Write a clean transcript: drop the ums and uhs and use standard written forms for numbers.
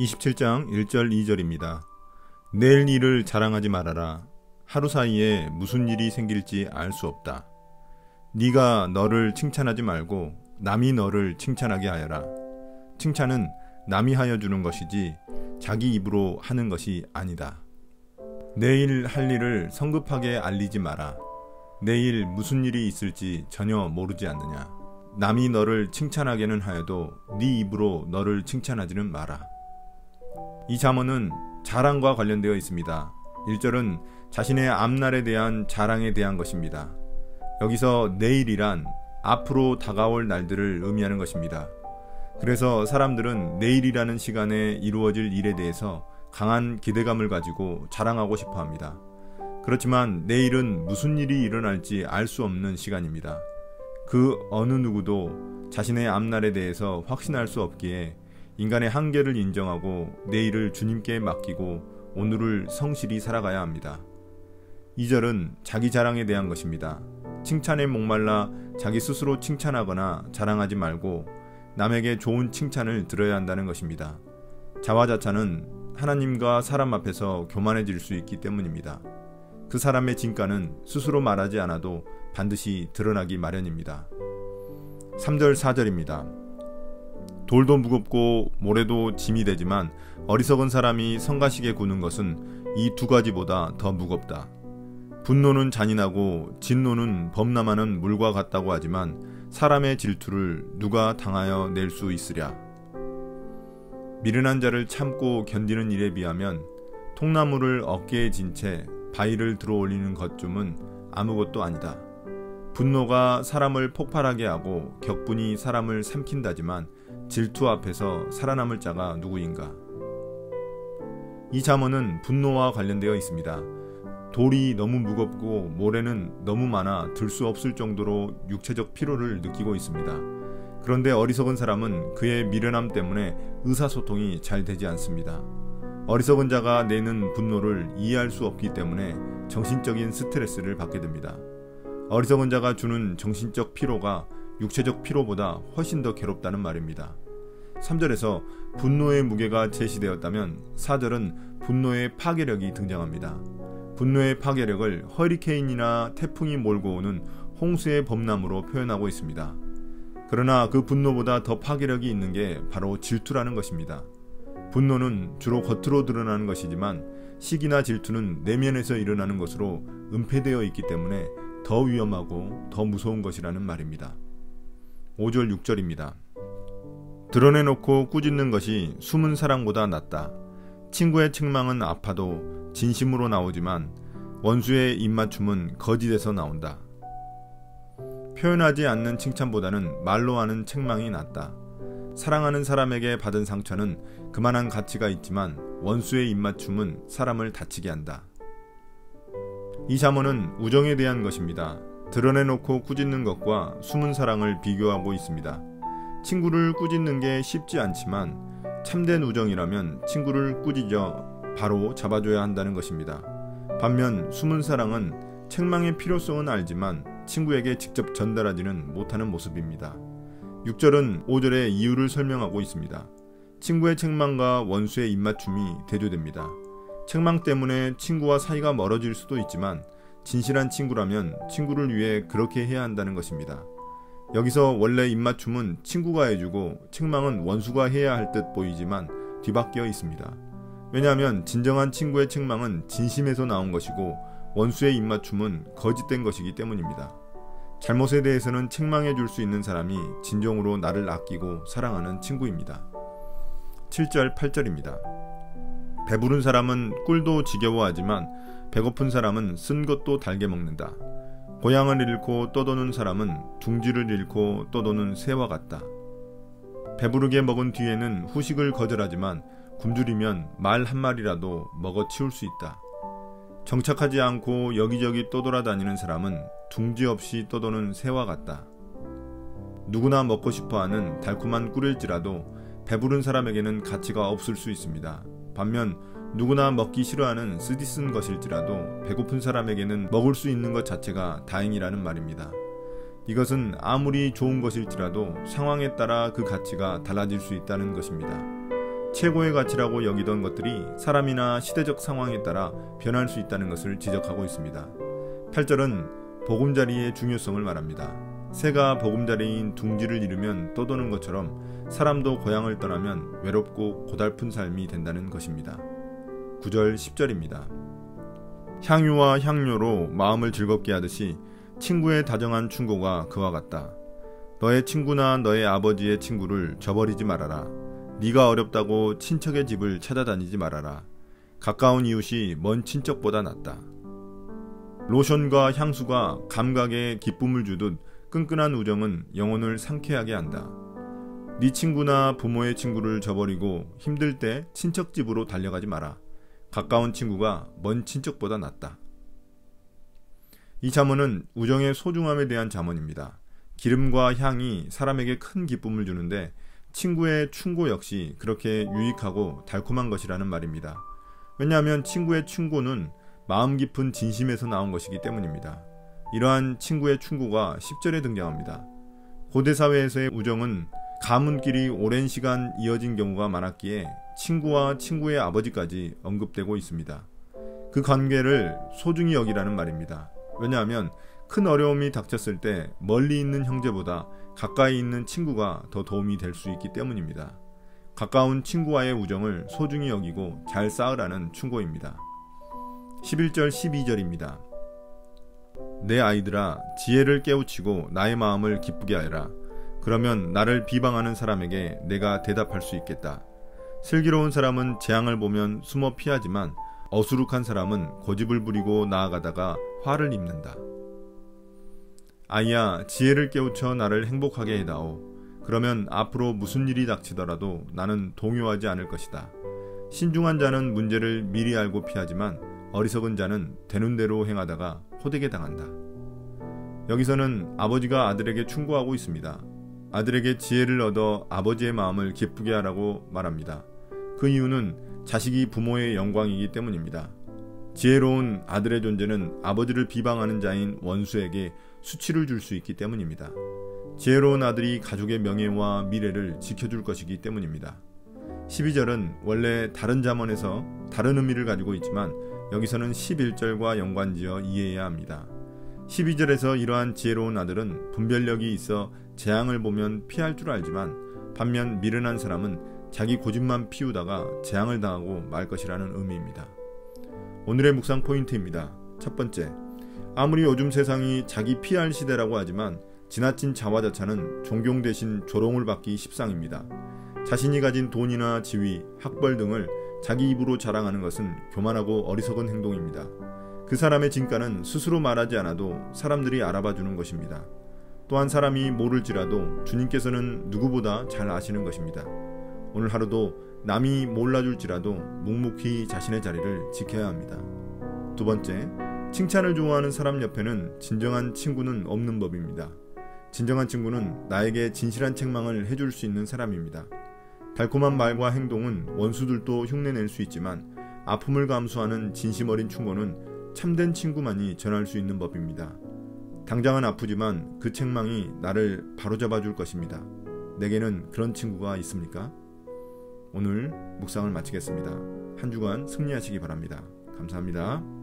27장 1절 2절입니다. 내일 일을 자랑하지 말아라. 하루 사이에 무슨 일이 생길지 알 수 없다. 네가 너를 칭찬하지 말고 남이 너를 칭찬하게 하여라. 칭찬은 남이 하여 주는 것이지 자기 입으로 하는 것이 아니다. 내일 할 일을 성급하게 알리지 마라. 내일 무슨 일이 있을지 전혀 모르지 않느냐. 남이 너를 칭찬하게는 하여도 네 입으로 너를 칭찬하지는 마라. 이 잠언은 자랑과 관련되어 있습니다. 1절은 자신의 앞날에 대한 자랑에 대한 것입니다. 여기서 내일이란 앞으로 다가올 날들을 의미하는 것입니다. 그래서 사람들은 내일이라는 시간에 이루어질 일에 대해서 강한 기대감을 가지고 자랑하고 싶어 합니다. 그렇지만 내일은 무슨 일이 일어날지 알 수 없는 시간입니다. 그 어느 누구도 자신의 앞날에 대해서 확신할 수 없기에 인간의 한계를 인정하고 내일을 주님께 맡기고 오늘을 성실히 살아가야 합니다. 2절은 자기 자랑에 대한 것입니다. 칭찬에 목말라 자기 스스로 칭찬하거나 자랑하지 말고 남에게 좋은 칭찬을 들어야 한다는 것입니다. 자화자찬은 하나님과 사람 앞에서 교만해질 수 있기 때문입니다. 그 사람의 진가는 스스로 말하지 않아도 반드시 드러나기 마련입니다. 3절 4절입니다. 돌도 무겁고 모래도 짐이 되지만 어리석은 사람이 성가시게 구는 것은 이 두 가지보다 더 무겁다. 분노는 잔인하고 진노는 범람하는 물과 같다고 하지만 사람의 질투를 누가 당하여 낼 수 있으랴. 미련한 자를 참고 견디는 일에 비하면 통나무를 어깨에 진 채 바위를 들어올리는 것쯤은 아무것도 아니다. 분노가 사람을 폭발하게 하고 격분이 사람을 삼킨다지만 질투 앞에서 살아남을 자가 누구인가? 이 잠언은 분노와 관련되어 있습니다. 돌이 너무 무겁고 모래는 너무 많아 들 수 없을 정도로 육체적 피로를 느끼고 있습니다. 그런데 어리석은 사람은 그의 미련함 때문에 의사소통이 잘 되지 않습니다. 어리석은 자가 내는 분노를 이해할 수 없기 때문에 정신적인 스트레스를 받게 됩니다. 어리석은 자가 주는 정신적 피로가 육체적 피로보다 훨씬 더 괴롭다는 말입니다. 3절에서 분노의 무게가 제시되었다면 4절은 분노의 파괴력이 등장합니다. 분노의 파괴력을 허리케인이나 태풍이 몰고 오는 홍수의 범람으로 표현하고 있습니다. 그러나 그 분노보다 더 파괴력이 있는 게 바로 질투라는 것입니다. 분노는 주로 겉으로 드러나는 것이지만 시기나 질투는 내면에서 일어나는 것으로 은폐되어 있기 때문에 더 위험하고 더 무서운 것이라는 말입니다. 5절 6절입니다. 드러내놓고 꾸짖는 것이 숨은 사랑보다 낫다. 친구의 책망은 아파도 진심으로 나오지만 원수의 입맞춤은 거짓에서 나온다. 표현하지 않는 칭찬보다는 말로 하는 책망이 낫다. 사랑하는 사람에게 받은 상처는 그만한 가치가 있지만 원수의 입맞춤은 사람을 다치게 한다. 이 잠언은 우정에 대한 것입니다. 드러내놓고 꾸짖는 것과 숨은 사랑을 비교하고 있습니다. 친구를 꾸짖는 게 쉽지 않지만 참된 우정이라면 친구를 꾸짖어 바로 잡아줘야 한다는 것입니다. 반면 숨은 사랑은 책망의 필요성은 알지만 친구에게 직접 전달하지는 못하는 모습입니다. 6절은 5절의 이유를 설명하고 있습니다. 친구의 책망과 원수의 입맞춤이 대조됩니다. 책망 때문에 친구와 사이가 멀어질 수도 있지만 진실한 친구라면 친구를 위해 그렇게 해야 한다는 것입니다. 여기서 원래 입맞춤은 친구가 해주고 책망은 원수가 해야 할 듯 보이지만 뒤바뀌어 있습니다. 왜냐하면 진정한 친구의 책망은 진심에서 나온 것이고 원수의 입맞춤은 거짓된 것이기 때문입니다. 잘못에 대해서는 책망해 줄 수 있는 사람이 진정으로 나를 아끼고 사랑하는 친구입니다. 7절 8절입니다. 배부른 사람은 꿀도 지겨워하지만 배고픈 사람은 쓴 것도 달게 먹는다. 고향을 잃고 떠도는 사람은 둥지를 잃고 떠도는 새와 같다. 배부르게 먹은 뒤에는 후식을 거절하지만 굶주리면 말 한마리라도 먹어 치울 수 있다. 정착하지 않고 여기저기 떠돌아다니는 사람은 둥지 없이 떠도는 새와 같다. 누구나 먹고 싶어하는 달콤한 꿀일지라도 배부른 사람에게는 가치가 없을 수 있습니다. 반면 누구나 먹기 싫어하는 쓰디쓴 것일지라도 배고픈 사람에게는 먹을 수 있는 것 자체가 다행이라는 말입니다. 이것은 아무리 좋은 것일지라도 상황에 따라 그 가치가 달라질 수 있다는 것입니다. 최고의 가치라고 여기던 것들이 사람이나 시대적 상황에 따라 변할 수 있다는 것을 지적하고 있습니다. 8절은 보금자리의 중요성을 말합니다. 새가 보금자리인 둥지를 잃으면 떠도는 것처럼 사람도 고향을 떠나면 외롭고 고달픈 삶이 된다는 것입니다. 9절 10절입니다. 향유와 향료로 마음을 즐겁게 하듯이 친구의 다정한 충고가 그와 같다. 너의 친구나 너의 아버지의 친구를 저버리지 말아라. 네가 어렵다고 친척의 집을 찾아다니지 말아라. 가까운 이웃이 먼 친척보다 낫다. 로션과 향수가 감각에 기쁨을 주듯 끈끈한 우정은 영혼을 상쾌하게 한다. 네 친구나 부모의 친구를 저버리고 힘들 때 친척 집으로 달려가지 마라. 가까운 친구가 먼 친척보다 낫다. 이 잠언은 우정의 소중함에 대한 잠언입니다. 기름과 향이 사람에게 큰 기쁨을 주는데 친구의 충고 역시 그렇게 유익하고 달콤한 것이라는 말입니다. 왜냐하면 친구의 충고는 마음 깊은 진심에서 나온 것이기 때문입니다. 이러한 친구의 충고가 10절에 등장합니다. 고대 사회에서의 우정은 가문끼리 오랜 시간 이어진 경우가 많았기에 친구와 친구의 아버지까지 언급되고 있습니다. 그 관계를 소중히 여기라는 말입니다. 왜냐하면 큰 어려움이 닥쳤을 때 멀리 있는 형제보다 가까이 있는 친구가 더 도움이 될 수 있기 때문입니다. 가까운 친구와의 우정을 소중히 여기고 잘 쌓으라는 충고입니다. 11절 12절입니다. 내 아이들아, 지혜를 깨우치고 나의 마음을 기쁘게 하여라. 그러면 나를 비방하는 사람에게 내가 대답할 수 있겠다. 슬기로운 사람은 재앙을 보면 숨어 피하지만 어수룩한 사람은 고집을 부리고 나아가다가 화를 입는다. 아이야, 지혜를 깨우쳐 나를 행복하게 해다오. 그러면 앞으로 무슨 일이 닥치더라도 나는 동요하지 않을 것이다. 신중한 자는 문제를 미리 알고 피하지만 어리석은 자는 되는 대로 행하다가 호되게 당한다. 여기서는 아버지가 아들에게 충고하고 있습니다. 아들에게 지혜를 얻어 아버지의 마음을 기쁘게 하라고 말합니다. 그 이유는 자식이 부모의 영광이기 때문입니다. 지혜로운 아들의 존재는 아버지를 비방하는 자인 원수에게 수치를 줄 수 있기 때문입니다. 지혜로운 아들이 가족의 명예와 미래를 지켜줄 것이기 때문입니다. 12절은 원래 다른 잠언에서 다른 의미를 가지고 있지만 여기서는 11절과 연관지어 이해해야 합니다. 12절에서 이러한 지혜로운 아들은 분별력이 있어 재앙을 보면 피할 줄 알지만 반면 미련한 사람은 자기 고집만 피우다가 재앙을 당하고 말 것이라는 의미입니다. 오늘의 묵상 포인트입니다. 첫 번째, 아무리 요즘 세상이 자기 피할 시대라고 하지만 지나친 자화자찬은 존경 대신 조롱을 받기 십상입니다. 자신이 가진 돈이나 지위, 학벌 등을 자기 입으로 자랑하는 것은 교만하고 어리석은 행동입니다. 그 사람의 진가는 스스로 말하지 않아도 사람들이 알아봐주는 것입니다. 또한 사람이 모를지라도 주님께서는 누구보다 잘 아시는 것입니다. 오늘 하루도 남이 몰라줄지라도 묵묵히 자신의 자리를 지켜야 합니다. 두 번째, 칭찬을 좋아하는 사람 옆에는 진정한 친구는 없는 법입니다. 진정한 친구는 나에게 진실한 책망을 해줄 수 있는 사람입니다. 달콤한 말과 행동은 원수들도 흉내낼 수 있지만 아픔을 감수하는 진심 어린 충고는 참된 친구만이 전할 수 있는 법입니다. 당장은 아프지만 그 책망이 나를 바로잡아 줄 것입니다. 내게는 그런 친구가 있습니까? 오늘 묵상을 마치겠습니다. 한 주간 승리하시기 바랍니다. 감사합니다.